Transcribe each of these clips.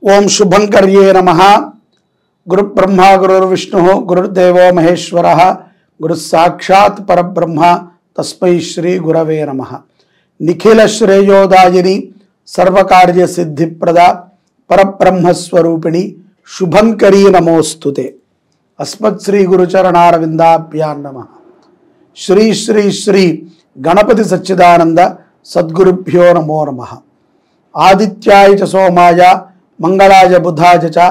ओं शुभंकर्ये नमः। गुरु ब्रह्मा गुरुर्विष्णु गुरुर्देवो महेश्वरः गुरु साक्षात् परब्रह्म तस्मै श्री गुरवे नमः। निखिल श्रेयोदायिनी सर्वकार्य सिद्धिप्रदा परब्रह्म स्वरूपिणी शुभंकरी नमोस्तुते। अस्मत् श्री गुरुचरणारविंदाभ्यां नमः। श्री श्री श्री गणपति सच्चिदानंद सद्गुरुभ्यो नमो नमः। आदित्याय च सोमाय मंगलाय बुधाय च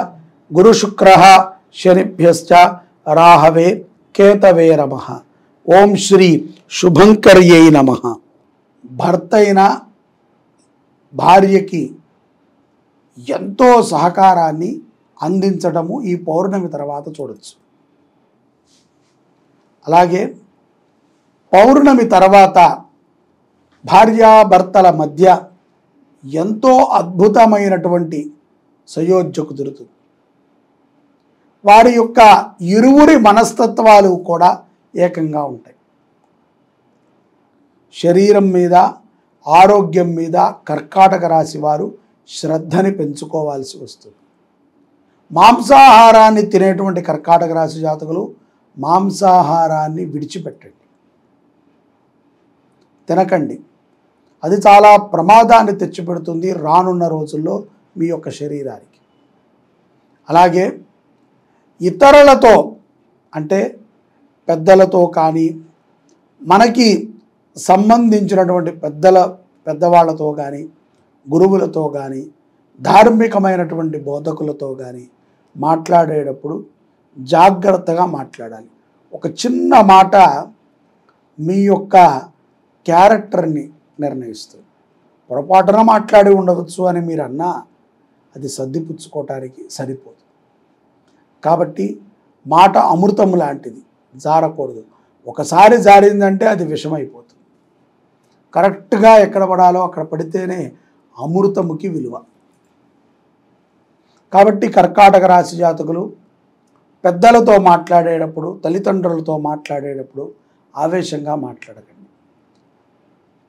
गुरु शुक्रः शनिभ्यश्च राहवे केतवे नमः। ओं श्री शुभंकर्यै नमः। భర్త అయిన భార్యకి ఎంతో సహకారాన్ని అందించడము ఈ పౌర్ణమి తర్వాత చూడొచ్చు. అలాగే పౌర్ణమి తర్వాత భార్యాభర్తల మధ్య ఎంతో అద్భుతమైనటువంటి సంయోజ్య కుదురుతుంది. వారి యొక్క ఇరువురి మనస్తత్వాలు కూడా ఏకంగా ఉంటాయి. శరీరం మీద ఆరోగ్యం మీద కర్కాటక రాశి వారు శ్రద్ధని పెంచుకోవాల్సి వస్తుంది. మాంసాహారాన్ని తినేటువంటి కర్కాటక రాశి జాతకులు మాంసాహారాన్ని విడిచిపెట్టండి, తినకండి. అది చాలా ప్రమాదాన్ని తెచ్చిపెడుతుంది రానున్న రోజుల్లో మీ యొక్క శరీరానికి. అలాగే ఇతరులతో అంటే పెద్దలతో కానీ మనకి సంబంధించినటువంటి పెద్దవాళ్ళతో కానీ గురువులతో కానీ ధార్మికమైనటువంటి బోధకులతో కానీ మాట్లాడేటప్పుడు జాగ్రత్తగా మాట్లాడాలి. ఒక చిన్న మాట మీ యొక్క క్యారెక్టర్ని నిర్ణయిస్తుంది. పొరపాటున మాట్లాడి ఉండవచ్చు అని మీరు అన్నా అది సర్దిపుచ్చుకోవటానికి సరిపోదు. కాబట్టి మాట అమృతం లాంటిది, జారకూడదు. ఒకసారి జారిందంటే అది విషమైపోతుంది. కరెక్ట్గా ఎక్కడ పడాలో అక్కడ పడితేనే అమృతముకి విలువ. కాబట్టి కర్కాటక రాశి జాతకులు పెద్దలతో మాట్లాడేటప్పుడు, తల్లిదండ్రులతో మాట్లాడేటప్పుడు ఆవేశంగా మాట్లాడకండి.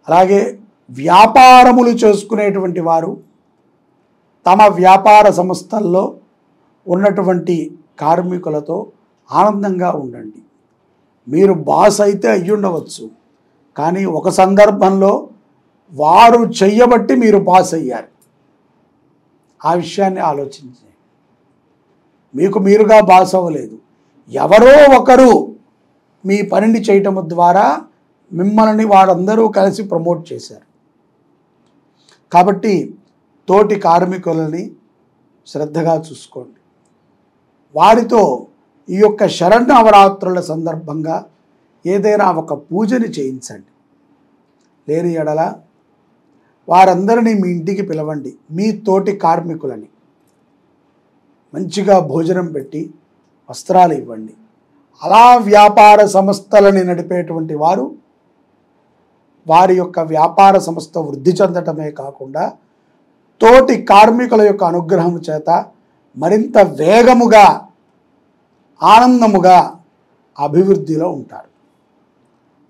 అలాగే వ్యాపారములు చేసుకునేటువంటి వారు తమ వ్యాపార సంస్థల్లో ఉన్నటువంటి కార్మికులతో ఆనందంగా ఉండండి. మీరు బాస్ అయితే అయ్యుండవచ్చు, కానీ ఒక సందర్భంలో వారు చెయ్యబట్టి మీరు బాస్ అయ్యారు. ఆ విషయాన్ని ఆలోచించండి. మీకు మీరుగా బాస్ అవ్వలేదు, ఎవరో ఒకరు మీ పనిని చేయటం ద్వారా మిమ్మల్ని వారందరూ కలిసి ప్రమోట్ చేశారు. కాబట్టి తోటి కార్మికులని శ్రద్ధగా చూసుకోండి. వారితో ఈ యొక్క శరన్నవరాత్రుల సందర్భంగా ఏదైనా ఒక పూజని చేయించండి. లేని ఎడల వారందరినీ మీ ఇంటికి పిలవండి. మీ తోటి కార్మికులని మంచిగా భోజనం పెట్టి వస్త్రాలు ఇవ్వండి. అలా వ్యాపార సంస్థలని నడిపేటువంటి వారు వారి యొక్క వ్యాపార సంస్థ వృద్ధి చెందటమే కాకుండా తోటి కార్మికుల యొక్క అనుగ్రహం చేత మరింత వేగముగా ఆనందముగా అభివృద్ధిలో ఉంటారు.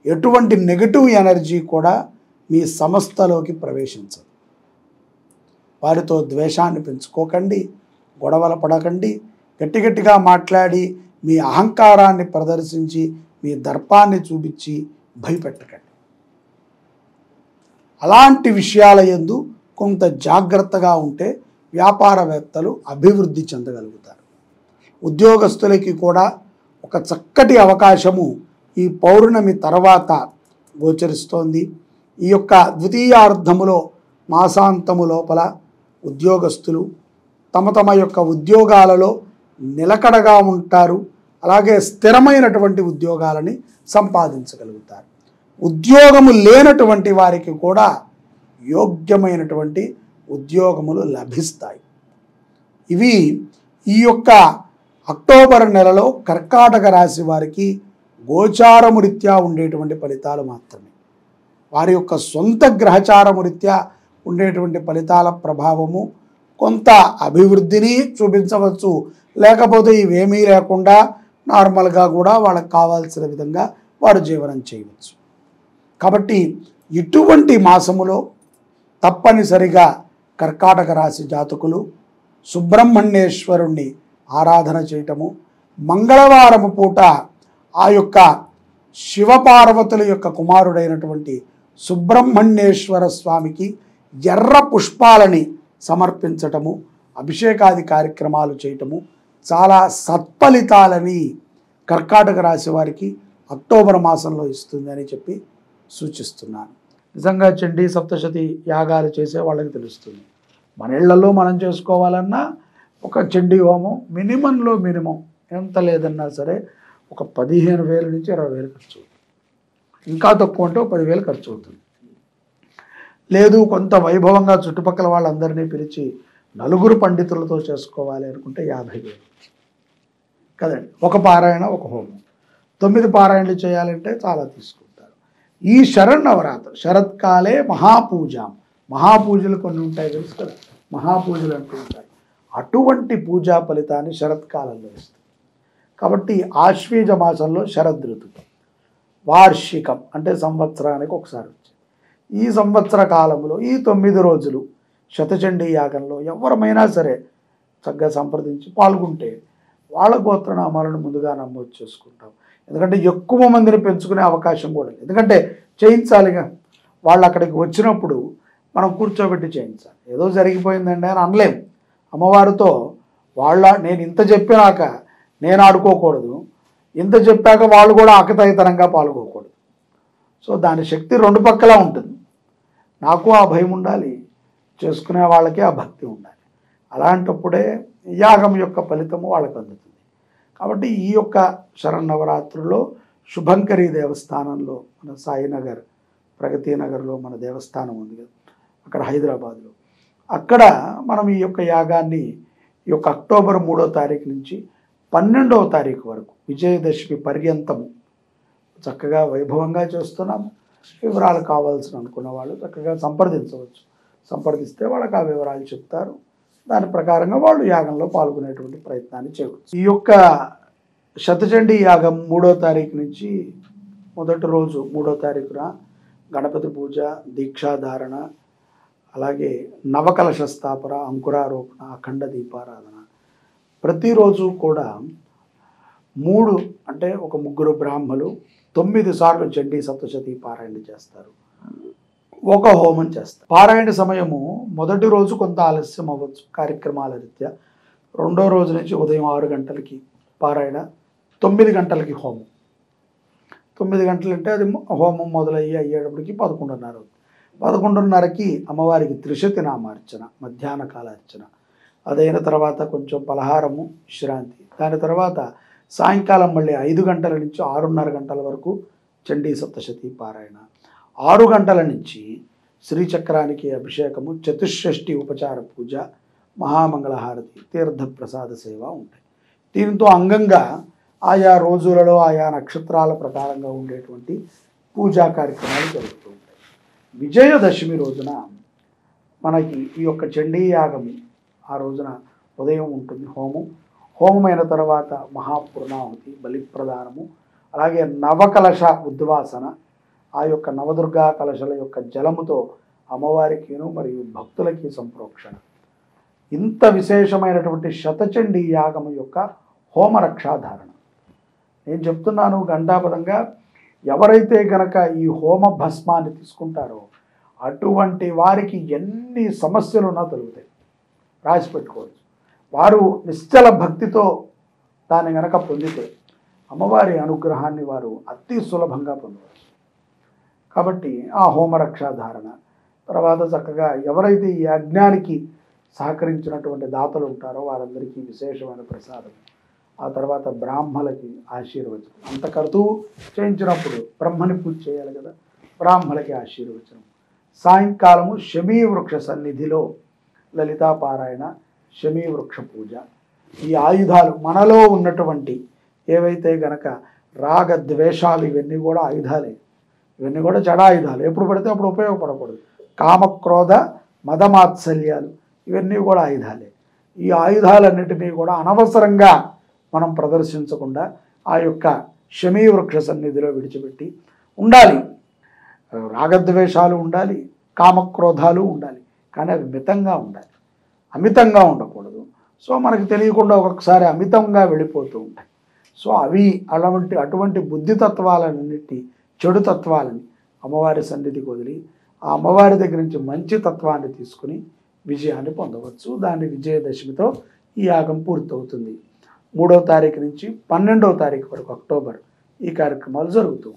ఎటువంటి నెగటివ్ ఎనర్జీ కూడా మీ సంస్థలోకి ప్రవేశించదు. వారితో ద్వేషాన్ని పెంచుకోకండి, గొడవలు పడకండి. గట్టిగా మాట్లాడి మీ అహంకారాన్ని ప్రదర్శించి మీ దర్పాన్ని చూపించి భయపెట్టకండి. అలాంటి విషయాల యందు కొంత జాగ్రత్తగా ఉంటే వ్యాపారవేత్తలు అభివృద్ధి చెందగలుగుతారు. ఉద్యోగస్తులకి కూడా ఒక చక్కటి అవకాశము ఈ పౌర్ణమి తర్వాత గోచరిస్తోంది. ఈ యొక్క ద్వితీయార్ధములో మాసాంతము లోపల ఉద్యోగస్తులు తమ యొక్క ఉద్యోగాలలో నిలకడగా ఉంటారు. అలాగే స్థిరమైనటువంటి ఉద్యోగాలని సంపాదించగలుగుతారు. ఉద్యోగము లేనటువంటి వారికి కూడా యోగ్యమైనటువంటి ఉద్యోగములు లభిస్తాయి. ఇవి ఈ యొక్క అక్టోబర్ నెలలో కర్కాటక రాశి వారికి గోచారము రీత్యా ఉండేటువంటి ఫలితాలు మాత్రమే. వారి యొక్క సొంత గ్రహచారము రీత్యా ఉండేటువంటి ఫలితాల ప్రభావము కొంత అభివృద్ధిని చూపించవచ్చు, లేకపోతే ఇవేమీ లేకుండా నార్మల్గా కూడా వాళ్ళకి కావాల్సిన విధంగా వారు జీవనం చేయవచ్చు. కాబట్టి ఇటువంటి మాసములో తప్పనిసరిగా కర్కాటక రాశి జాతకులు సుబ్రహ్మణ్యేశ్వరుణ్ణి ఆరాధన చేయటము, మంగళవారము పూట ఆ యొక్క శివపార్వతుల యొక్క కుమారుడైనటువంటి సుబ్రహ్మణ్యేశ్వర స్వామికి ఎర్ర పుష్పాలని సమర్పించటము, అభిషేకాది కార్యక్రమాలు చేయటము చాలా సత్ఫలితాలని కర్కాటక రాశి వారికి అక్టోబర్ మాసంలో ఇస్తుందని చెప్పి సూచిస్తున్నాను. నిజంగా చండీ సప్తశతి యాగాలు చేసే వాళ్ళకి తెలుస్తుంది. మన ఇళ్లలో మనం చేసుకోవాలన్నా ఒక చండీ హోమం మినిమంలో మినిమం ఎంత లేదన్నా సరే ఒక 15,000 నుంచి 20,000 ఖర్చు అవుతుంది. ఇంకా తక్కువ అంటే 10,000 ఖర్చు అవుతుంది. లేదు కొంత వైభవంగా చుట్టుపక్కల వాళ్ళందరినీ పిలిచి నలుగురు పండితులతో చేసుకోవాలి అనుకుంటే 50,000 కదండి. ఒక పారాయణ ఒక హోమం, 9 పారాయణలు చేయాలంటే చాలా తీసుకుంటారు. ఈ శరన్నవరాత్రి శరత్కాలే మహాపూజలు కొన్ని ఉంటాయి తెలుసు కదా, మహాపూజలు అంటూ ఉంటాయి. అటువంటి పూజా ఫలితాన్ని శరత్కాలంలో ఇస్తుంది. కాబట్టి ఆశ్వీజ మాసంలో శరదృతువు వార్షికం అంటే సంవత్సరానికి ఒకసారి వచ్చేది. ఈ సంవత్సర కాలంలో ఈ 9 రోజులు శతచండీ యాగంలో ఎవరమైనా సరే చక్కగా సంప్రదించి పాల్గొంటే వాళ్ళ గోత్రనామాలను ముందుగా నమోదు చేసుకుంటాం. ఎందుకంటే ఎక్కువ మందిని పెంచుకునే అవకాశం కూడా లేదు. ఎందుకంటే చేయించాలిగా, వాళ్ళు అక్కడికి వచ్చినప్పుడు మనం కూర్చోబెట్టి చేయించాలి. ఏదో జరిగిపోయిందండి అని అనలేం. అమ్మవారితో నేను ఇంత చెప్పినాక నేను ఆడుకోకూడదు, ఇంత చెప్పాక వాళ్ళు కూడా ఆకతాయితనంగా పాల్గొకూడదు. సో దాని శక్తి 2 పక్కలా ఉంటుంది. నాకు ఆ భయం ఉండాలి, చేసుకునే వాళ్ళకి ఆ భక్తి ఉండాలి. అలాంటప్పుడే యాగం యొక్క ఫలితము వాళ్ళకు అందుతుంది. కాబట్టి ఈ యొక్క శరన్నవరాత్రుల్లో శుభంకరి దేవస్థానంలో మన సాయినగర్ ప్రగతి నగర్లో మన దేవస్థానం ఉంది కదా, అక్కడ హైదరాబాద్లో, అక్కడ మనం ఈ యొక్క యాగాన్ని ఈ యొక్క అక్టోబర్ 3వ తారీఖు నుంచి 12వ తారీఖు వరకు విజయదశమి పర్యంతము చక్కగా వైభవంగా చేస్తున్నాము. వివరాలు కావాల్సిన అనుకున్న వాళ్ళు చక్కగా సంప్రదించవచ్చు. సంప్రదిస్తే వాళ్ళకి ఆ వివరాలు చెప్తారు. దాని ప్రకారంగా వాళ్ళు యాగంలో పాల్గొనేటువంటి ప్రయత్నాన్ని చేయవచ్చు. ఈ యొక్క శతచండీ యాగం 3వ తారీఖు నుంచి మొదటి రోజు 3వ తారీఖున గణపతి పూజ, దీక్షాధారణ, అలాగే నవకలశ స్థాపన, అంకురారోపణ, అఖండ దీపారాధన. ప్రతిరోజు కూడా 3 అంటే ఒక 3 బ్రాహ్మలు 9 సార్లు చండీ సప్తశతి పారాయణ చేస్తారు. ఒక హోమం చేస్తారు. పారాయణ సమయము మొదటి రోజు కొంత ఆలస్యం అవ్వచ్చు కార్యక్రమాల రీత్యా. 2వ రోజు నుంచి ఉదయం 6 గంటలకి పారాయణ, 9 గంటలకి హోమం. 9 గంటలు అంటే అది హోమం అయ్యేటప్పటికి 11:30 అవుతుంది. 11:30కి అమ్మవారికి త్రిశతి నామార్చన, మధ్యాహ్న కాల అర్చన. అదైన తర్వాత కొంచెం పలహారము, విశ్రాంతి. దాని తర్వాత సాయంకాలం మళ్ళీ 5 గంటల నుంచి 6:30 గంటల వరకు చండీ సప్తశతి పారాయణ. 6 గంటల నుంచి శ్రీచక్రానికి అభిషేకము, చతుషష్ఠి ఉపచార పూజ, మహామంగళహారతి, తీర్థప్రసాద సేవ ఉంటాయి. దీంతో అంగంగా ఆయా రోజులలో ఆయా నక్షత్రాల ప్రకారంగా ఉండేటువంటి పూజా కార్యక్రమాలు జరుగుతూ ఉంటాయి. విజయదశమి రోజున మనకి ఈ యొక్క చండీ యాగము ఆ రోజున ఉదయం ఉంటుంది. హోమమైన తర్వాత మహాపూర్ణాహుతి, బలిప్రదానము, అలాగే నవకలశ ఉద్వాసన, ఆ యొక్క నవదుర్గా కలశల యొక్క జలముతో అమ్మవారికిను మరియు భక్తులకి సంప్రోక్షణ. ఇంత విశేషమైనటువంటి శతచండీ యాగము యొక్క హోమరక్షాధారణ నేను చెప్తున్నాను ఘంటాపదంగా. ఎవరైతే గనక ఈ హోమ భస్మాన్ని తీసుకుంటారో అటువంటి వారికి ఎన్ని సమస్యలున్నా తొలుగుతాయి, రాసి పెట్టుకోవచ్చు. వారు నిశ్చల భక్తితో దాన్ని గనక పొందితే అమ్మవారి అనుగ్రహాన్ని వారు అతి సులభంగా పొందవచ్చు. కాబట్టి ఆ హోమరక్షాధారణ తర్వాత చక్కగా ఎవరైతే ఈ యజ్ఞానికి సహకరించినటువంటి దాతలు ఉంటారో వారందరికీ విశేషమైన ప్రసాదం. ఆ తర్వాత బ్రాహ్మలకి ఆశీర్వచనం. అంత కర్తువు చేయించినప్పుడు బ్రహ్మని పూజ చేయాలి కదా, బ్రాహ్మలకి ఆశీర్వచనం. సాయంకాలము శమీ వృక్ష సన్నిధిలో లలితాపారాయణ, శమీ వృక్ష పూజ. ఈ ఆయుధాలు మనలో ఉన్నటువంటి ఏవైతే గనక రాగ ద్వేషాలు ఇవన్నీ కూడా ఆయుధాలే, ఇవన్నీ కూడా జడాయుధాలు. ఎప్పుడు పడితే అప్పుడు ఉపయోగపడకూడదు. కామక్రోధ మదమాత్సల్యాలు ఇవన్నీ కూడా ఆయుధాలే. ఈ ఆయుధాలన్నిటినీ కూడా అనవసరంగా మనం ప్రదర్శించకుండా ఆ యొక్క శమీ వృక్ష సన్నిధిలో విడిచిపెట్టి ఉండాలి. రాగద్వేషాలు ఉండాలి, కామక్రోధాలు ఉండాలి, కానీ అవి మితంగా ఉండాలి, అమితంగా ఉండకూడదు. సో మనకు తెలియకుండా ఒక్కొక్కసారి అమితంగా వెళ్ళిపోతూ ఉంటాయి. సో అవి అటువంటి బుద్ధితత్వాలన్నిటి చెడు తత్వాలని అమ్మవారి సన్నిధికి వదిలి ఆ అమ్మవారి దగ్గర నుంచి మంచి తత్వాన్ని తీసుకుని విజయాన్ని పొందవచ్చు. దాని విజయదశమితో ఈ యాగం పూర్తవుతుంది. 3వ తారీఖు నుంచి 12వ తారీఖు వరకు అక్టోబర్ ఈ కార్యక్రమాలు జరుగుతూ